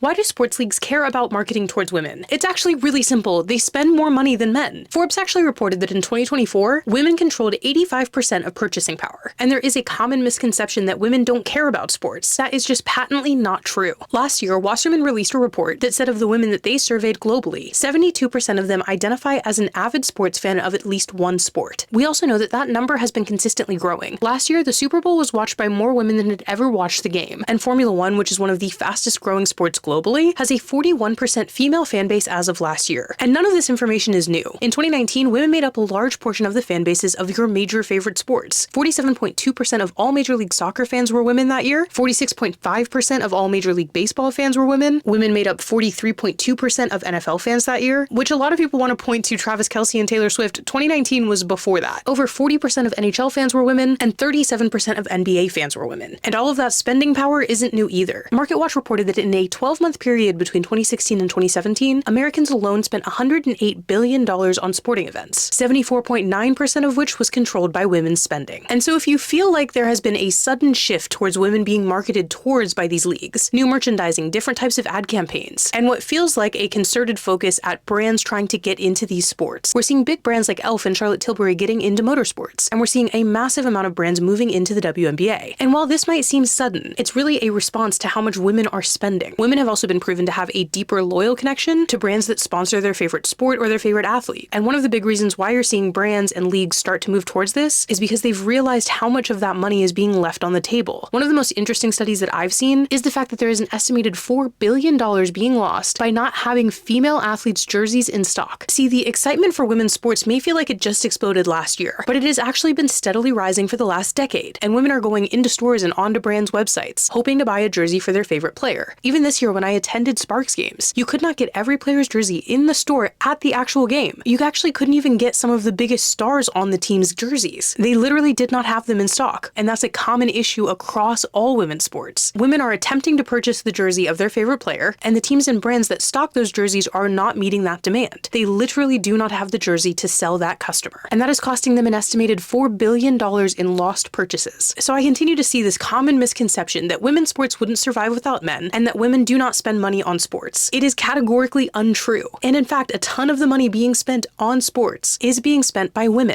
Why do sports leagues care about marketing towards women? It's actually really simple. They spend more money than men. Forbes actually reported that in 2024, women controlled 85% of purchasing power. And there is a common misconception that women don't care about sports. That is just patently not true. Last year, Wasserman released a report that said of the women that they surveyed globally, 72% of them identify as an avid sports fan of at least one sport. We also know that that number has been consistently growing. Last year, the Super Bowl was watched by more women than had ever watched the game. And Formula One, which is one of the fastest growing sports globally, has a 41% female fan base as of last year. And none of this information is new. In 2019, women made up a large portion of the fan bases of your major favorite sports. 47.2% of all Major League Soccer fans were women that year. 46.5% of all Major League Baseball fans were women. Women made up 43.2% of NFL fans that year, which a lot of people want to point to Travis Kelce and Taylor Swift. 2019 was before that. Over 40% of NHL fans were women, and 37% of NBA fans were women. And all of that spending power isn't new either. MarketWatch reported that in a 12-month period between 2016 and 2017, Americans alone spent $108 billion on sporting events, 74.9% of which was controlled by women's spending. And so if you feel like there has been a sudden shift towards women being marketed towards by these leagues, new merchandising, different types of ad campaigns, and what feels like a concerted focus at brands trying to get into these sports, we're seeing big brands like Elf and Charlotte Tilbury getting into motorsports, and we're seeing a massive amount of brands moving into the WNBA. And while this might seem sudden, it's really a response to how much women are spending. Women have also been proven to have a deeper loyal connection to brands that sponsor their favorite sport or their favorite athlete. And one of the big reasons why you're seeing brands and leagues start to move towards this is because they've realized how much of that money is being left on the table. One of the most interesting studies that I've seen is the fact that there is an estimated $4 billion being lost by not having female athletes' jerseys in stock. See, the excitement for women's sports may feel like it just exploded last year, but it has actually been steadily rising for the last decade, and women are going into stores and onto brands' websites, hoping to buy a jersey for their favorite player. Even this year when I attended Sparks games, you could not get every player's jersey in the store at the actual game. You actually couldn't even get some of the biggest stars on the team's jerseys. They literally did not have them in stock, and that's a common issue across all women's sports. Women are attempting to purchase the jersey of their favorite player, and the teams and brands that stock those jerseys are not meeting that demand. They literally do not have the jersey to sell that customer, and that is costing them an estimated $4 billion in lost purchases. So I continue to see this common misconception that women's sports wouldn't survive without men, and that women do not spend money on sports. It is categorically untrue. And in fact, a ton of the money being spent on sports is being spent by women.